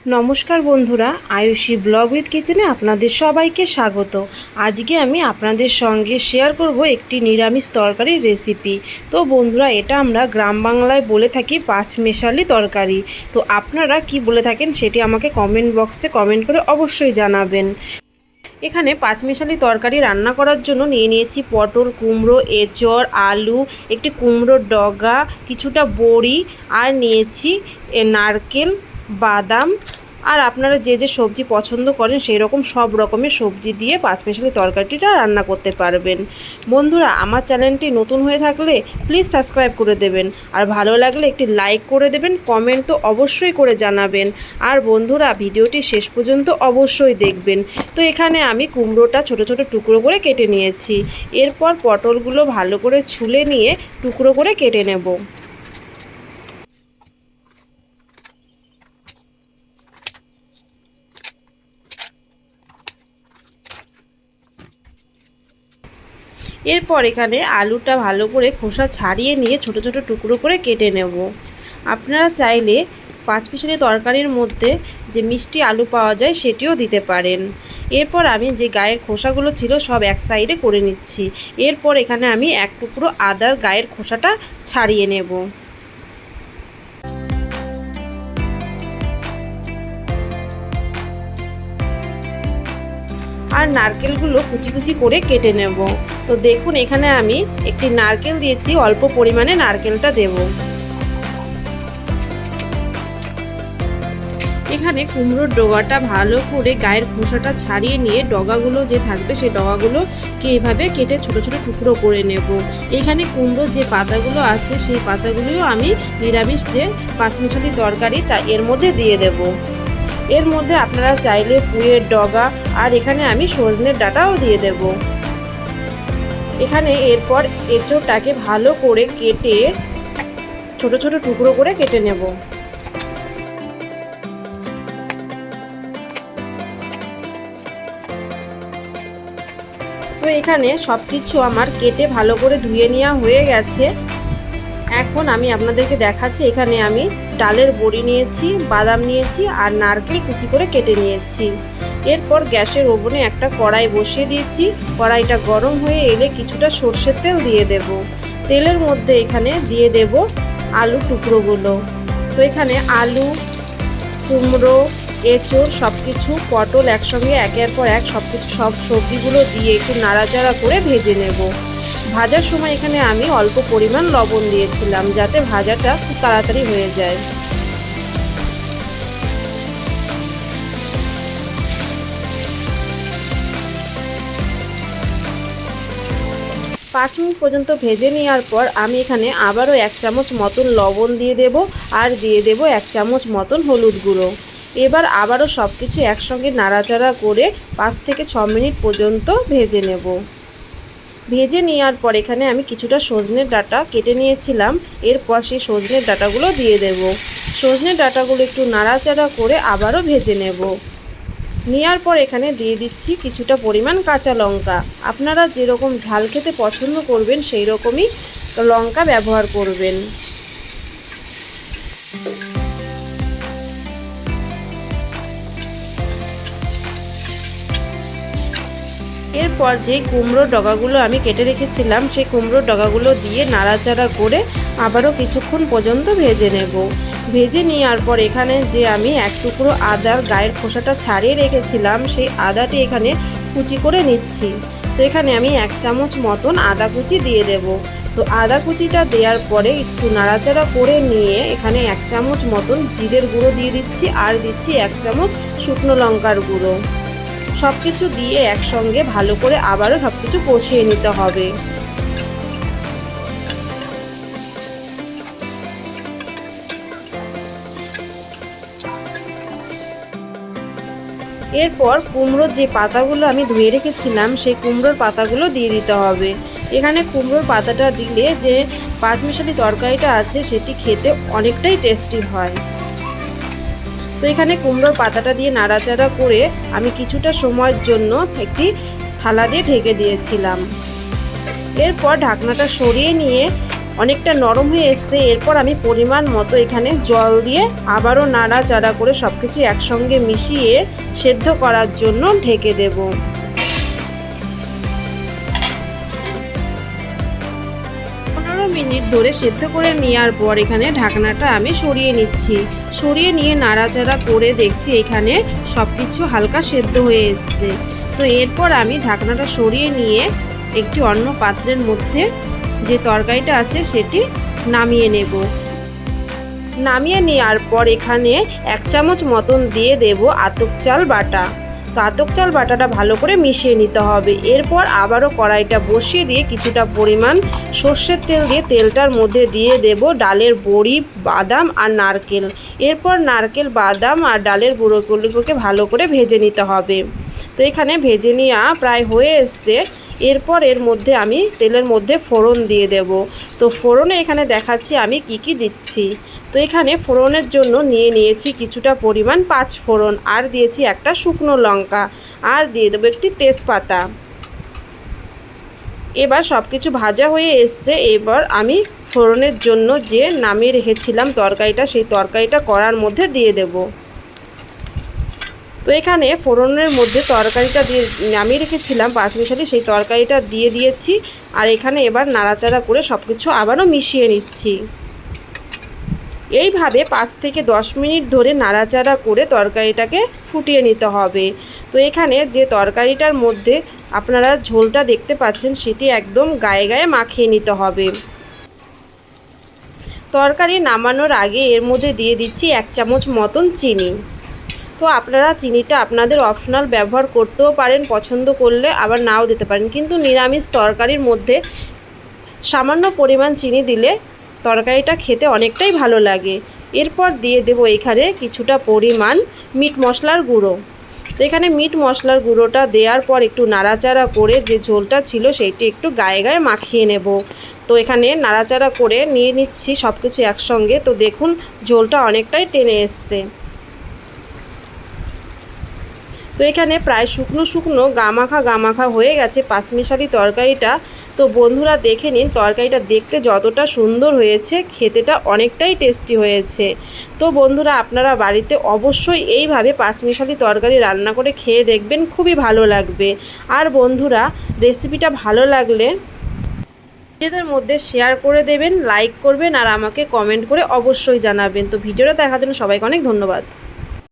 নমস্কার বন্ধুরা, Ayushi blog with কিচেনে আপনাদের সবাইকে স্বাগত। আজকে আমি আপনাদের সঙ্গে শেয়ার করব একটি নিরামিষ তরকারির রেসিপি। তো বন্ধুরা, এটা আমরা গ্রাম বাংলায় বলে থাকি পাঁচমেশালি তরকারি। তো আপনারা কি বলে থাকেন সেটি আমাকে কমেন্ট বক্সে কমেন্ট করে অবশ্যই জানাবেন। এখানে পাঁচমেশালি তরকারি রান্না করার জন্য নিয়ে নিয়েছি পটল, কুমড়ো, এঁচড়, আলু, একটি কুমড়োর ডগা, কিছুটা বড়ি, আর নিয়েছি নারকেল, বাদাম, আর আপনারা যে যে সবজি পছন্দ করেন সেই রকম সব রকমের সবজি দিয়ে পাঁচমেশালি তরকারিটা রান্না করতে পারবেন। বন্ধুরা, আমার চ্যানেলটি নতুন হয়ে থাকলে প্লিজ সাবস্ক্রাইব করে দেবেন, আর ভালো লাগলে একটি লাইক করে দেবেন, কমেন্ট তো অবশ্যই করে জানাবেন, আর বন্ধুরা ভিডিওটি শেষ পর্যন্ত অবশ্যই দেখবেন। তো এখানে আমি কুমড়োটা ছোট ছোট টুকরো করে কেটে নিয়েছি। এরপর পটলগুলো ভালো করে ছুলে নিয়ে টুকরো করে কেটে নেব। এরপর এখানে আলুটা ভালো করে খোসা ছাড়িয়ে নিয়ে ছোট ছোট টুকরো করে কেটে নেব। আপনারা চাইলে পাঁচমিশালি তরকারির মধ্যে যে মিষ্টি আলু পাওয়া যায় সেটিও দিতে পারেন। এরপর আমি যে গায়ের খোসাগুলো ছিল সব এক সাইডে করে নিচ্ছি। এরপর এখানে আমি এক টুকরো আদার গায়ের খোসাটা ছাড়িয়ে নেব। আর নারকেলগুলো কুচি কুচি করে কেটে নেব। তো দেখুন, এখানে আমি একটি নারকেল দিয়েছি, অল্প পরিমাণে নারকেলটা দেব। এখানে কুমড়োর ডগাটা ভালো করে গায়ের খোসাটা ছাড়িয়ে নিয়ে ডগাগুলো যে থাকবে সেই ডগাগুলোকে এভাবে কেটে ছোট ছোট টুকরো করে নেব। এখানে কুমড়োর যে পাতাগুলো আছে সেই পাতাগুলোও আমি নিরামিষ যে পাঁচমিশালি তরকারি তা এর মধ্যে দিয়ে দেব। এর মধ্যে আপনারা চাইলে পুঁইয়ের ডগা, আর এখানে আমি সজনের ডাঁটাও দিয়ে দেব। এখানে এরপর এঁচোড়টাকে ভালো করে কেটে ছোট ছোট টুকরো করে কেটে নেব। তো এখানে সব কিছু আমার কেটে ভালো করে ধুয়ে নেওয়া হয়ে গেছে। এখন আমি আপনাদেরকে দেখাচ্ছি, এখানে আমি ডালের বড়ি নিয়েছি, বাদাম নিয়েছি, আর নারকেল কুচি করে কেটে নিয়েছি। এরপর গ্যাসের ওভেনে একটা কড়াই বসিয়ে দিয়েছি। কড়াইটা গরম হয়ে এলে কিছুটা সর্ষের তেল দিয়ে দেব। তেলের মধ্যে এখানে দিয়ে দেব আলু টুকরোগুলো। তো এখানে আলু, কুমড়ো, এঁচড়, সব কিছু, পটল একসঙ্গে একের পর এক সব সবজিগুলো দিয়ে একটু নাড়াচাড়া করে ভেজে নেব। ভাজার সময় এখানে আমি অল্প পরিমাণ লবণ দিয়েছিলাম যাতে ভাজাটা খুব তাড়াতাড়ি হয়ে যায়। পাঁচ মিনিট পর্যন্ত ভেজে নেওয়ার পর আমি এখানে আবারও 1 চামচ মতন লবণ দিয়ে দেব, আর দিয়ে দেব 1 চামচ মতন হলুদ গুঁড়ো। এবার আবারও সব কিছু একসঙ্গে নাড়াচাড়া করে 5 থেকে 6 মিনিট পর্যন্ত ভেজে নেব। ভেজে নেওয়ার পর এখানে আমি কিছুটা সজনের ডাঁটা কেটে নিয়েছিলাম। এরপর সেই সজনের ডাঁটাগুলো দিয়ে দেব। সজনের ডাঁটাগুলো একটু নাড়াচাড়া করে আবারও ভেজে নেব। নেওয়ার পর এখানে দিয়ে দিচ্ছি কিছুটা পরিমাণ কাঁচা লঙ্কা। আপনারা যেরকম ঝাল খেতে পছন্দ করবেন সেই রকমই লঙ্কা ব্যবহার করবেন। এরপর যে কুমড়োর ডগাগুলো আমি কেটে রেখেছিলাম সেই কুমড়োর ডগাগুলো দিয়ে নাড়াচাড়া করে আবারও কিছুক্ষণ পর্যন্ত ভেজে নেব। ভেজে নেওয়ার পর এখানে যে আমি এক টুকরো আদার গায়ের খোসাটা ছাড়িয়ে রেখেছিলাম সেই আদাটি এখানে কুচি করে নিচ্ছি। তো এখানে আমি 1 চামচ মতন আদা কুচি দিয়ে দেব। তো আদা কুচিটা দেওয়ার পরে একটু নাড়াচাড়া করে নিয়ে এখানে 1 চামচ মতন জিরের গুঁড়ো দিয়ে দিচ্ছি, আর দিচ্ছি 1 চামচ শুকনো লঙ্কার গুঁড়ো। সব কিছু দিয়ে একসঙ্গে ভালো করে আবারও সব কিছু কষিয়ে নিতে হবে। এরপর কুমড়োর যে পাতাগুলো আমি ধুয়ে রেখেছিলাম সেই কুমড়োর পাতাগুলো দিয়ে দিতে হবে। এখানে কুমড়োর পাতাটা দিলে যে পাঁচমিশালি তরকারিটা আছে সেটি খেতে অনেকটাই টেস্টি হয়। তো এখানে কুমড়োর পাতাটা দিয়ে নাড়াচাড়া করে আমি কিছুটা সময়ের জন্য একটি থালা দিয়ে ঢেকে দিয়েছিলাম। এরপর ঢাকনাটা সরিয়ে নিয়ে অনেকটা নরম হয়ে এসছে। এরপর আমি পরিমাণ মতো এখানে জল দিয়ে আবারও নাড়াচাড়া করে সব কিছু একসঙ্গে মিশিয়ে সেদ্ধ করার জন্য ঢেকে দেব। 15 মিনিট ধরে সেদ্ধ করে নেওয়ার পর এখানে ঢাকনাটা আমি সরিয়ে নিচ্ছি। সরিয়ে নিয়ে নাড়াচাড়া করে দেখছি এখানে সব কিছু হালকা সেদ্ধ হয়ে এসছে। তো এরপর আমি ঢাকনাটা সরিয়ে নিয়ে একটি অন্য পাত্রের মধ্যে যে তরকারিটা আছে সেটি নামিয়ে নেব। নামিয়ে নেওয়ার পর এখানে 1 চামচ মতন দিয়ে দেব আতপ চাল বাটা। তো আতপ চাল বাটাটা ভালো করে মিশিয়ে নিতে হবে। এরপর আবারও কড়াইটা বসিয়ে দিয়ে কিছুটা পরিমাণ সর্ষের তেল দিয়ে তেলটার মধ্যে দিয়ে দেব ডালের বড়ি, বাদাম আর নারকেল। এরপর নারকেল, বাদাম আর ডালের গুঁড়োগুলোকে ভালো করে ভেজে নিতে হবে। তো এখানে ভেজে নেওয়া প্রায় হয়ে এসছে। এরপর এর মধ্যে আমি তেলের মধ্যে ফোড়ন দিয়ে দেব। তো ফোড়নে এখানে দেখাচ্ছি আমি কি দিচ্ছি। তো এখানে ফোড়নের জন্য নিয়েছি কিছুটা পরিমাণ 5 ফোড়ন, আর দিয়েছি একটা শুকনো লঙ্কা, আর দিয়ে দেবো একটি তেজপাতা। এবার সব কিছু ভাজা হয়ে এসছে। এবার আমি ফোড়নের জন্য যে নামিয়ে রেখেছিলাম তরকারিটা, সেই তরকারিটা কড়ার মধ্যে দিয়ে দেব। তো এখানে ফোড়নের মধ্যে তরকারিটা দিয়ে নামিয়ে রেখেছিলাম পাঁচমিশালি, সেই তরকারিটা দিয়ে দিয়েছি। আর এখানে এবার নাড়াচাড়া করে সব কিছু আবারও মিশিয়ে নিচ্ছি। এইভাবে 5 থেকে 10 মিনিট ধরে নাড়াচাড়া করে তরকারিটাকে ফুটিয়ে নিতে হবে। তো এখানে যে তরকারিটার মধ্যে আপনারা ঝোলটা দেখতে পাচ্ছেন সেটি একদম গায়ে গায়ে মাখিয়ে নিতে হবে। তরকারি নামানোর আগে এর মধ্যে দিয়ে দিচ্ছি 1 চামচ মতন চিনি। তো আপনারা চিনিটা আপনাদের অপশনাল ব্যবহার করতেও পারেন, পছন্দ করলে আবার নাও দিতে পারেন, কিন্তু নিরামিষ তরকারির মধ্যে সামান্য পরিমাণ চিনি দিলে তরকারিটা খেতে অনেকটাই ভালো লাগে। এরপর দিয়ে দেবো এখানে কিছুটা পরিমাণ মিট মশলার গুঁড়ো। তো এখানে মিট মশলার গুঁড়োটা দেওয়ার পর একটু নাড়াচাড়া করে যে ঝোলটা ছিল সেইটি একটু গায়ে গায়ে মাখিয়ে নেব। তো এখানে নাড়াচাড়া করে নিয়ে নিচ্ছি সব কিছু একসঙ্গে। তো দেখুন ঝোলটা অনেকটাই টেনে এসছে। তো এখানে প্রায় শুকনো শুকনো গামাখা হয়ে গেছে পাঁচমিশালি তরকারিটা। তো বন্ধুরা দেখে নিন তরকারিটা দেখতে যতটা সুন্দর হয়েছে, খেতেটা অনেকটাই টেস্টি হয়েছে। তো বন্ধুরা আপনারা বাড়িতে অবশ্যই এইভাবে পাঁচমিশালি তরকারি রান্না করে খেয়ে দেখবেন, খুবই ভালো লাগবে। আর বন্ধুরা রেসিপিটা ভালো লাগলে নিজেদের মধ্যে শেয়ার করে দেবেন, লাইক করবেন আর আমাকে কমেন্ট করে অবশ্যই জানাবেন। তো ভিডিওটা দেখার জন্য সবাইকে অনেক ধন্যবাদ।